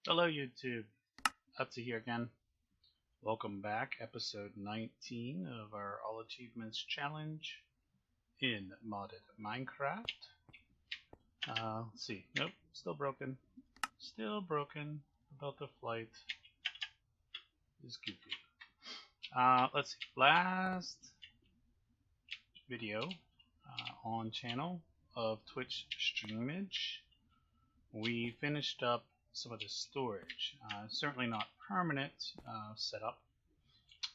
Hello YouTube, Utsi here again. Welcome back, episode 19 of our All Achievements Challenge in modded Minecraft. Let's see, nope, still broken. Still broken about the flight. Is goofy. Let's see, last video on channel of Twitch Streamage, we finished up some of the storage. Certainly not permanent setup,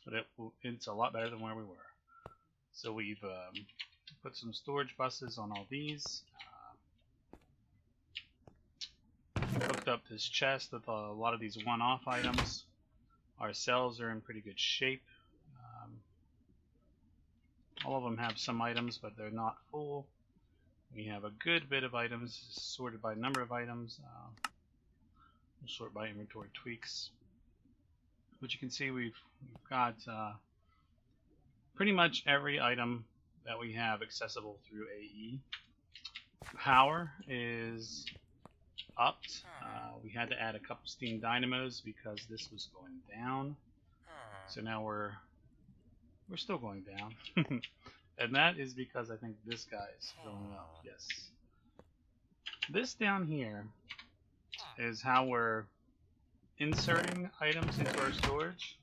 but it's a lot better than where we were. So we've put some storage buses on all these. Hooked up this chest with a lot of these one-off items. Our cells are in pretty good shape. All of them have some items, but they're not full. We have a good bit of items sorted by number of items. We'll sort by inventory tweaks. But you can see we've got pretty much every item that we have accessible through AE. Power is upped. We had to add a couple steam dynamos because this was going down. So now we're still going down. And that is because I think this guy is filling up. Yes. This down here is how we're inserting items into our storage,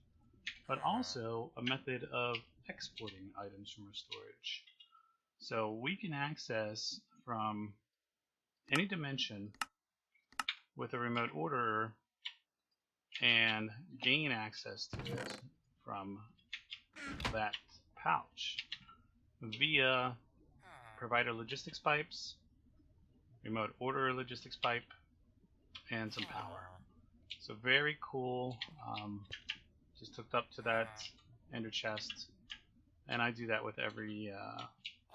but also a method of exporting items from our storage. So we can access from any dimension with a remote orderer and gain access to it from that pouch via provider logistics pipes, remote orderer logistics pipe, and some power. So very cool. Just hooked up to that ender chest, and I do that with every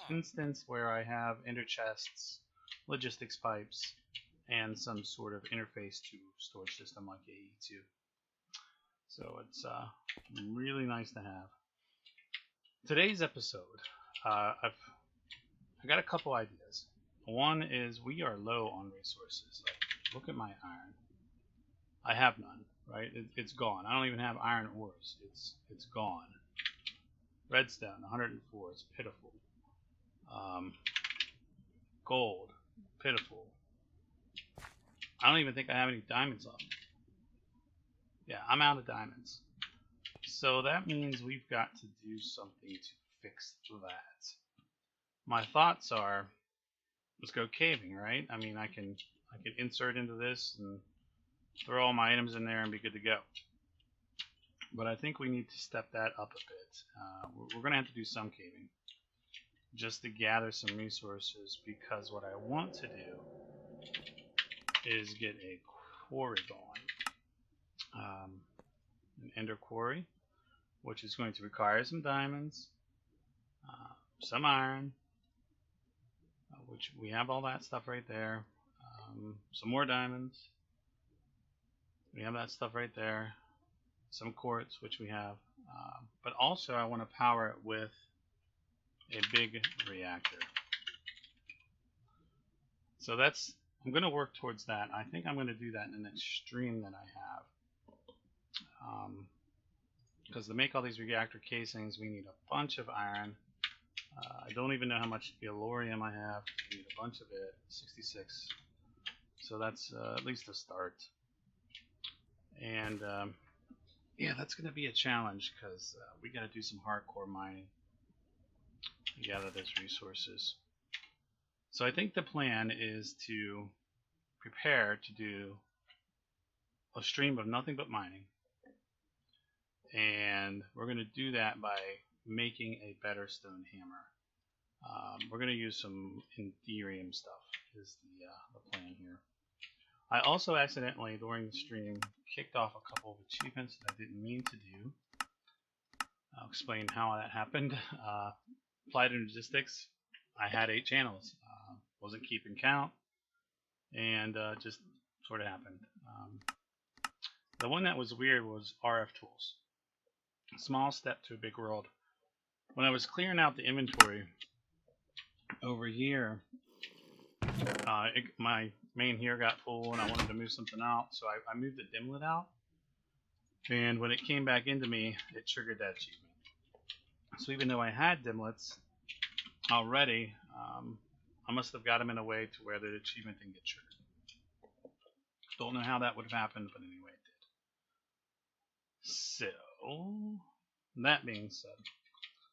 instance where I have ender chests, logistics pipes, and some sort of interface to storage system like AE2. So it's really nice to have. Today's episode, I got a couple ideas. One is we are low on resources. Like, look at my iron. I have none, right? It's gone. I don't even have iron ores. It's gone. Redstone, 104. It's pitiful. Gold, pitiful. I don't even think I have any diamonds left. Yeah, I'm out of diamonds. So that means we've got to do something to fix that. My thoughts are, let's go caving, right? I mean, I can insert into this and throw all my items in there and be good to go. But I think we need to step that up a bit. We're going to have to do some caving just to gather some resources, because what I want to do is get a quarry going. An ender quarry, which is going to require some diamonds, some iron, which we have all that stuff right there, some more diamonds, we have that stuff right there, some quartz, which we have, but also I want to power it with a big reactor. So that's, I'm going to work towards that. I think I'm going to do that in the next stream that I have. Because to make all these reactor casings, we need a bunch of iron. I don't even know how much Elorium I have. We need a bunch of it, 66. So that's at least a start. And yeah, that's going to be a challenge, because we got to do some hardcore mining to gather those resources. So I think the plan is to prepare to do a stream of nothing but mining. And we're going to do that by making a better stone hammer. We're going to use some Ethereum stuff is the plan here. I also accidentally, during the stream, kicked off a couple of achievements that I didn't mean to do. I'll explain how that happened. Applied in logistics, I had 8 channels. Wasn't keeping count, and just sort of happened. The one that was weird was RF tools. Small step to a big world. When I was clearing out the inventory over here, my main here got full and I wanted to move something out, so I moved the dimlet out. And when it came back into me, it triggered that achievement. So even though I had dimlets already, I must have got them in a way to where the achievement didn't get triggered. Don't know how that would have happened, but anyway it did. So, that being said,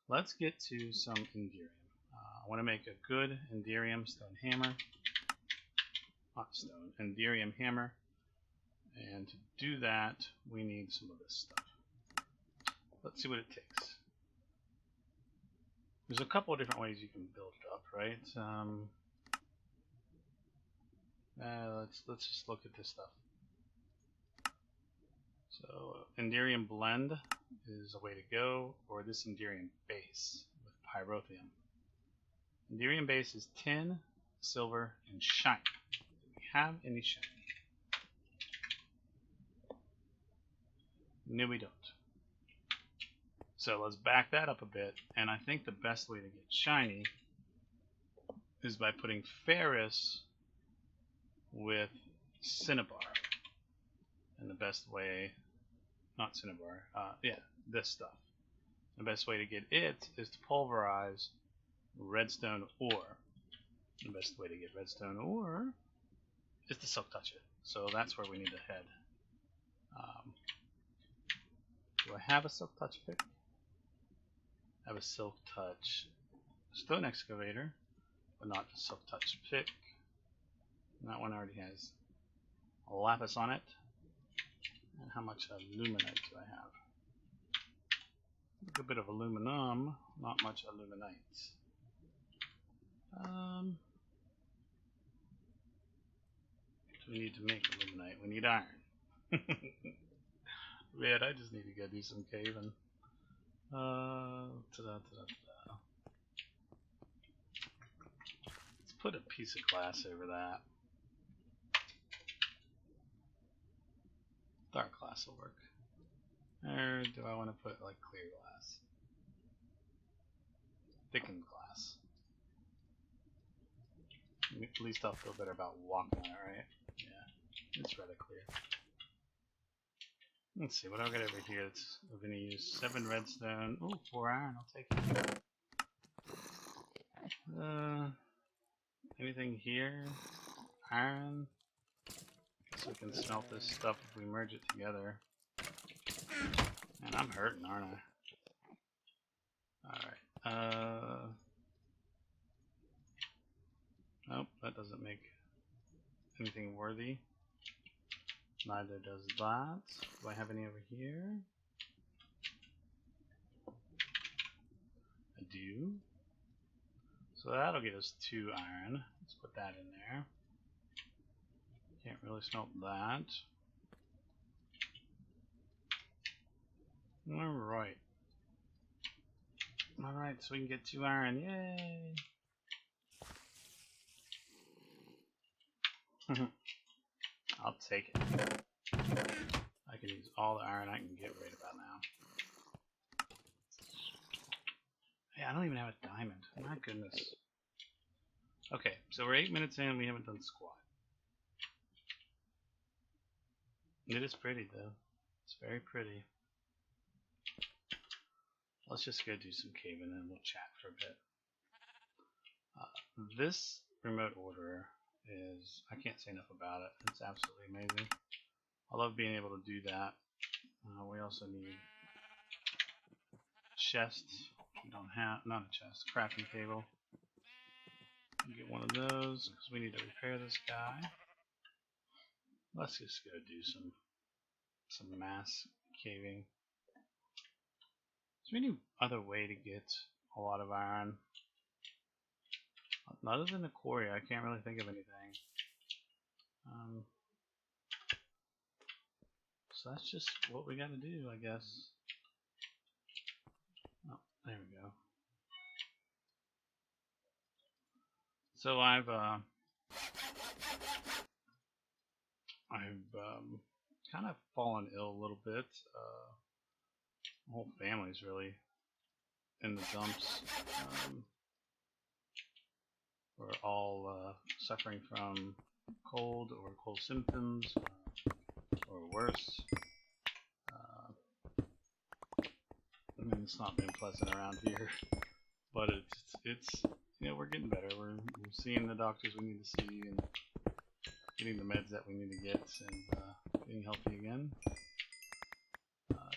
let's get to some Enderium. I want to make a good Enderium stone hammer. Not stone, Enderium hammer. And to do that, we need some of this stuff. Let's see what it takes. There's a couple of different ways you can build it up, right? Let's just look at this stuff. So Enderium blend is a way to go, or this Enderium base with pyrotheum. Enderium base is tin, silver, and shine. Do we have any shine? No, we don't. So let's back that up a bit, and I think the best way to get shiny is by putting ferrous with cinnabar. And the best way, not cinnabar, yeah, this stuff. The best way to get it is to pulverize redstone ore. The best way to get redstone ore is to silk touch it. So that's where we need to head. Do I have a silk touch pick? I have a silk touch stone excavator, but not the silk touch pick. And that one already has a lapis on it. And how much aluminite do I have? A good bit of aluminum, not much aluminite. Do we need to make aluminite? We need iron. Man, I just need to go do some caving. Let's put a piece of glass over that. Dark glass will work. Or do I want to put like clear glass? Thickened glass. At least I'll feel better about walking on it, right? Yeah, it's rather clear. Let's see, what do I got over here that's we're going to use? 7 redstone. Ooh, 4 iron, I'll take it. Anything here? Iron. Guess we can smelt this stuff if we merge it together. Man, I'm hurting, aren't I? Alright. Nope, that doesn't make anything worthy. Neither does that. Do I have any over here? I do. So that'll get us 2 iron. Let's put that in there. Can't really smelt that. Alright. Alright, so we can get 2 iron. Yay! I'll take it. I can use all the iron I can get right about now. Hey, I don't even have a diamond. My goodness. Okay, so we're 8 minutes in, we haven't done squat. It is pretty though. It's very pretty. Let's just go do some caving and we'll chat for a bit. This remote order is, I can't say enough about it. It's absolutely amazing. I love being able to do that. We also need chests. We don't have, not a chest, a crafting table. Get one of those because we need to repair this guy. Let's just go do some mass caving. Is there any other way to get a lot of iron? Other than the quarry, I can't really think of anything. So that's just what we gotta do, I guess. Oh, there we go. So I've kind of fallen ill a little bit. The whole family's really in the dumps. We're all suffering from cold or cold symptoms or worse. I mean, it's not been pleasant around here, but it's you know, we're getting better. We're seeing the doctors we need to see and getting the meds that we need to get and getting healthy again.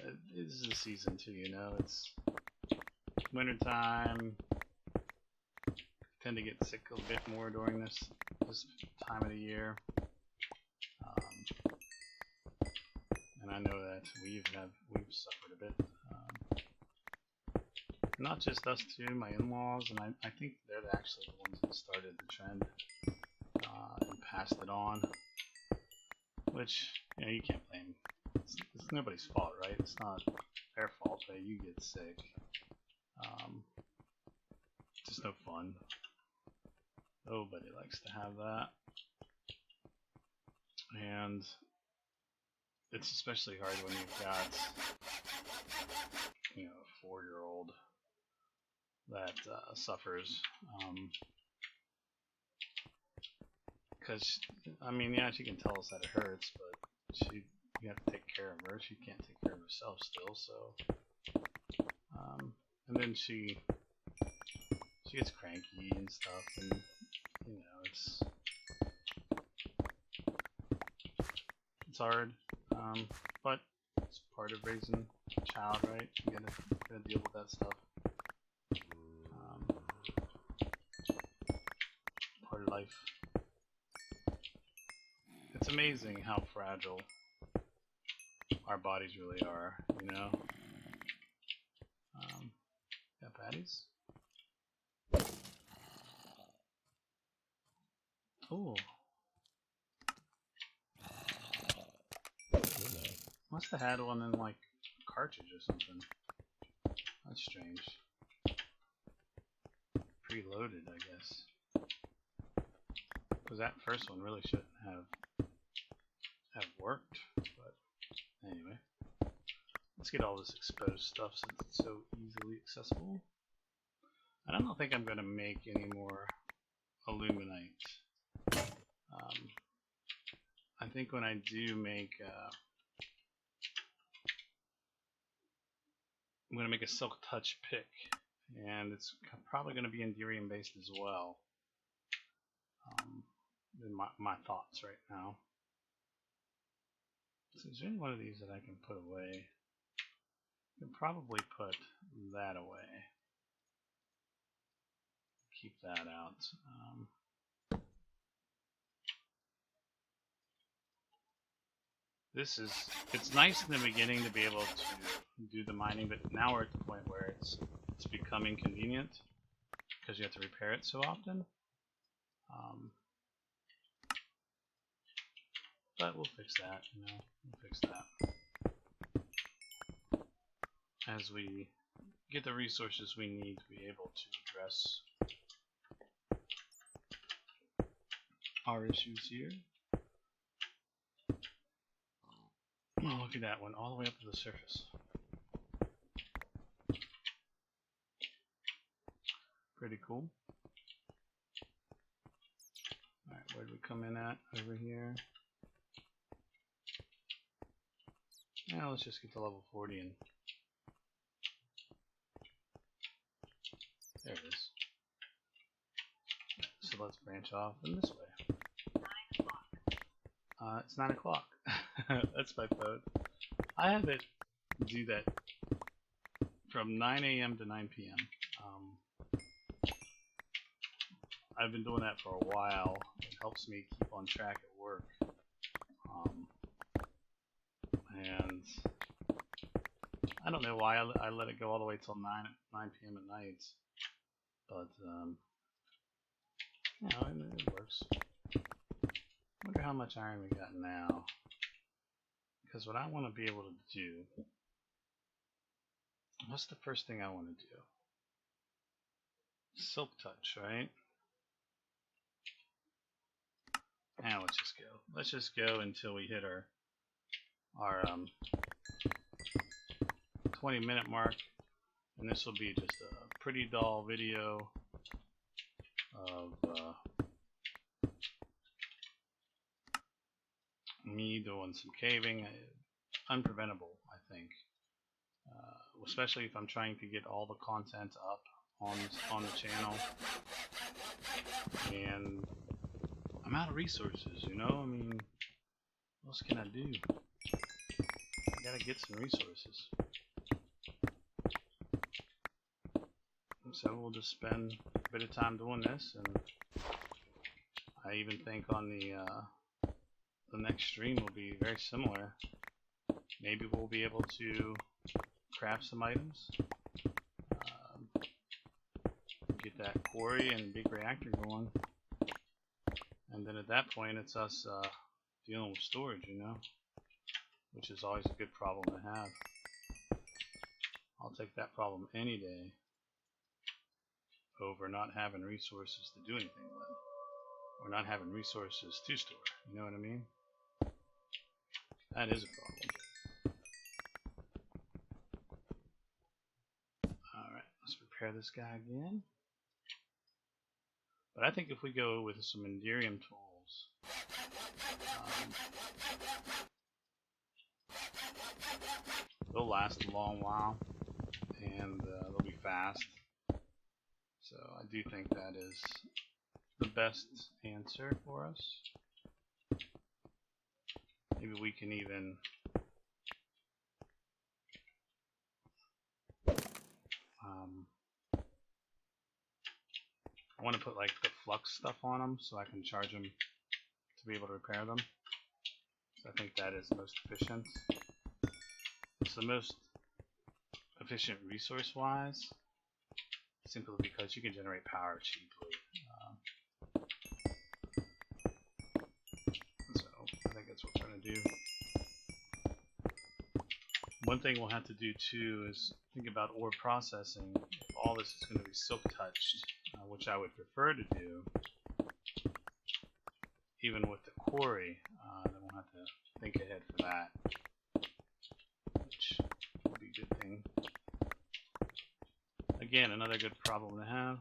It is the season too, you know. It's winter time. Tend to get sick a bit more during this time of the year, and I know that we've suffered a bit. Not just us two, my in-laws, and I think they're actually the ones that started the trend and passed it on. Which, you know, you can't blame. It's nobody's fault, right? It's not their fault that you get sick. Just no fun. Nobody likes to have that. And it's especially hard when you've got, you know, a 4-year-old that suffers. Because, I mean, yeah, she can tell us that it hurts, but you have to take care of her. She can't take care of herself still, so. And then she gets cranky and stuff, and, you know, it's hard, but it's part of raising a child, right? You gotta deal with that stuff. Part of life. It's amazing how fragile our bodies really are, you know? Got patties? Oh. Must have had one in like a cartridge or something. That's strange. Preloaded, I guess. Because that first one really shouldn't have worked. But anyway, let's get all this exposed stuff since it's so easily accessible. I don't think I'm gonna make any more aluminite. I think when I do make I'm going to make a silk touch pick, and it's probably going to be Enderium based as well. In my thoughts right now. So is there any one of these that I can put away? I can probably put that away. Keep that out. It's nice in the beginning to be able to do the mining, but now we're at the point where it's becoming convenient because you have to repair it so often. But we'll fix that, you know, we'll fix that as we get the resources we need to be able to address our issues here. Oh, look at that one, all the way up to the surface. Pretty cool. Alright, where did we come in at? Over here. Now let's just get to level 40 and there it is. So let's branch off in this way. 9 o'clock. It's 9 o'clock. That's my phone. I have it do that from 9 a.m. to 9 p.m. I've been doing that for a while. It helps me keep on track at work. And I don't know why I let it go all the way till 9 p.m. at night. But, you know, it works. Wonder how much iron we got now. Because what I want to be able to do... What's the first thing I want to do? Silk touch, right? Now let's just go. Let's just go until we hit our 20-minute mark, and this will be just a pretty dull video of me doing some caving, unpreventable, I think. Especially if I'm trying to get all the content up on the channel, and I'm out of resources, you know? I mean, what else can I do? I gotta get some resources. So we'll just spend a bit of time doing this, and I even think on the next stream will be very similar. Maybe we'll be able to craft some items, get that quarry and big reactor going, and then at that point it's us dealing with storage, you know, which is always a good problem to have. I'll take that problem any day over not having resources to do anything with, or not having resources to store, you know what I mean? That is a problem. Alright, let's repair this guy again. But I think if we go with some Enderium tools, they'll last a long while, and they'll be fast. So I do think that is the best answer for us. Maybe we can even I want to put like the flux stuff on them so I can charge them to be able to repair them. So I think that is the most efficient. It's the most efficient resource wise, simply because you can generate power cheaply. So I think that's what we're going to do. One thing we'll have to do too is think about ore processing. If all this is going to be silk touched, which I would prefer to do, even with the quarry, then we'll have to think ahead for that, which would be a good thing. Again, another good problem to have.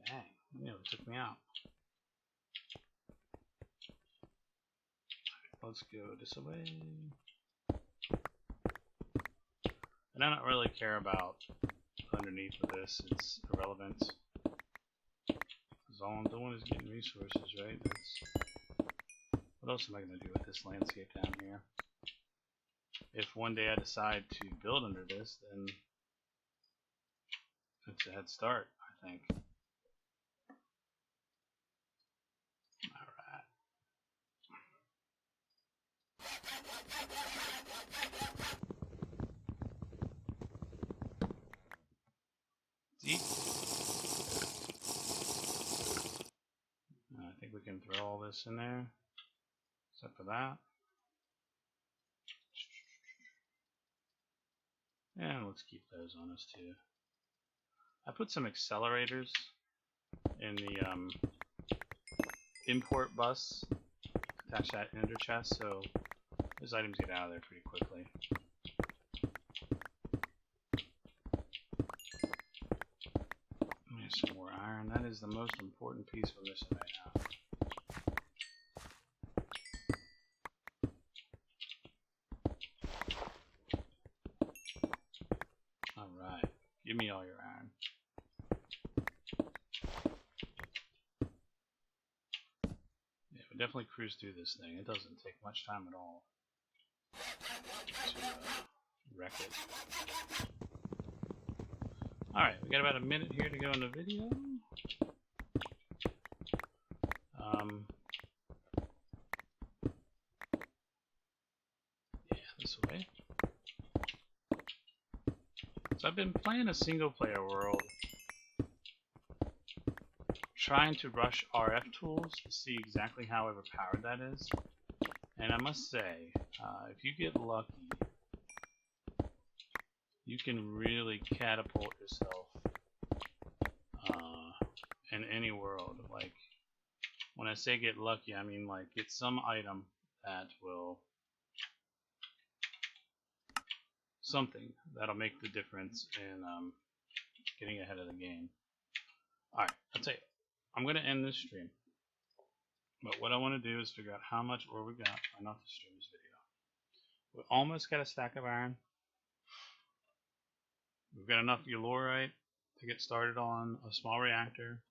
Dang, you know, it took me out. Let's go this way. And I don't really care about underneath of this, it's irrelevant. Because all I'm doing is getting resources, right? What else am I going to do with this landscape down here? If one day I decide to build under this, then it's a head start, I think. Alright. See? I think we can throw all this in there, except for that. And let's keep those on us too. I put some accelerators in the import bus, attach that ender chest, so those items get out of there pretty quickly. There's some more iron. That is the most important piece we're missing right now. Alright, give me all your iron. Yeah, we definitely cruise through this thing. It doesn't take much time at all to wreck it. Alright, we got about a minute here to go in the video. Yeah, this way. So I've been playing a single player world, trying to rush RF tools to see exactly how overpowered that is. And I must say, if you get lucky, you can really catapult yourself in any world. Like, when I say get lucky, I mean like get some item that will, something that'll make the difference in getting ahead of the game. Alright, I'll tell you, I'm going to end this stream. But what I want to do is figure out how much ore we got. Why not to stream this video? We almost got a stack of iron. We've got enough Yellorite to get started on a small reactor.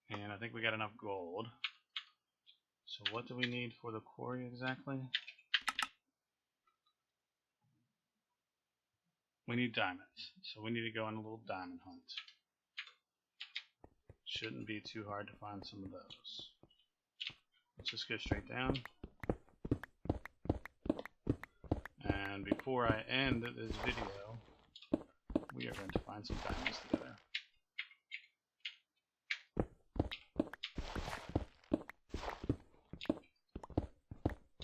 And I think we got enough gold. So what do we need for the quarry exactly? We need diamonds. So we need to go on a little diamond hunt. Shouldn't be too hard to find some of those. Let's just go straight down. And before I end this video, we are going to find some diamonds together.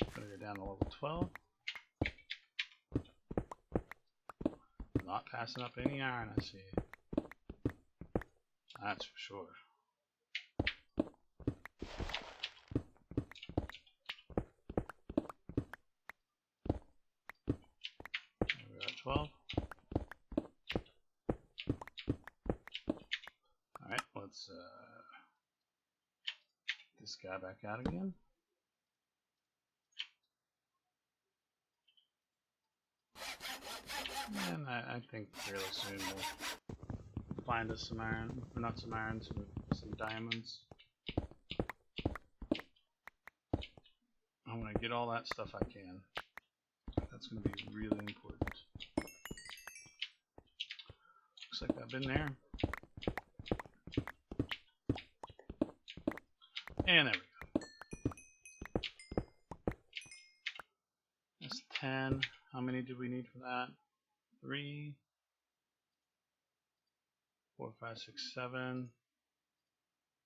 I'm going to go down to level 12. Not passing up any iron, I see. That's for sure. We're at 12. Alright, let's get this guy back out again. And I think fairly soon we'll find us some iron, or not some iron, some diamonds. I want to get all that stuff I can. That's going to be really important. Looks like I've been there. And there we go. That's 10. How many do we need for that? 3, 4, 5, 6, 7,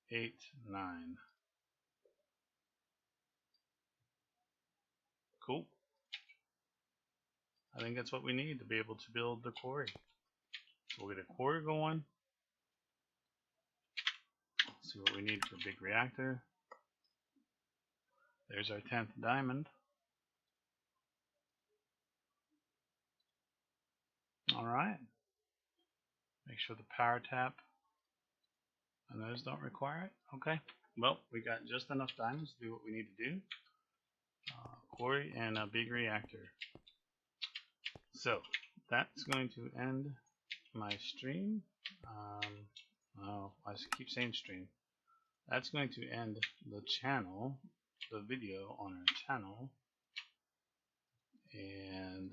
8, 9. Cool. I think that's what we need to be able to build the quarry. So we'll get a quarry going. Let's see what we need for a big reactor. There's our 10th diamond. Alright. Make sure the power tap and those don't require it. Okay. Well, we got just enough diamonds to do what we need to do. Quarry and a big reactor. So, that's going to end my stream. Oh, I keep saying stream. That's going to end the channel, the video on our channel. And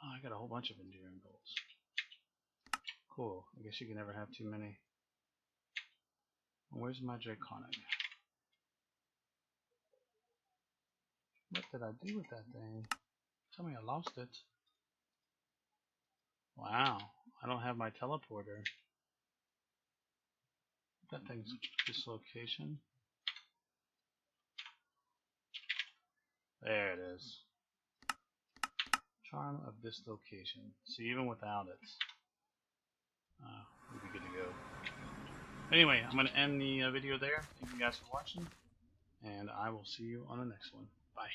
I got a whole bunch of enduring goals. Cool. I guess you can never have too many. Where's my draconic? What did I do with that thing? Tell me I lost it. Wow. I don't have my teleporter. That thing's dislocation. There it is. Charm of dislocation. See, even without it, we'd be good to go. Anyway, I'm going to end the video there. Thank you guys for watching, and I will see you on the next one. Bye.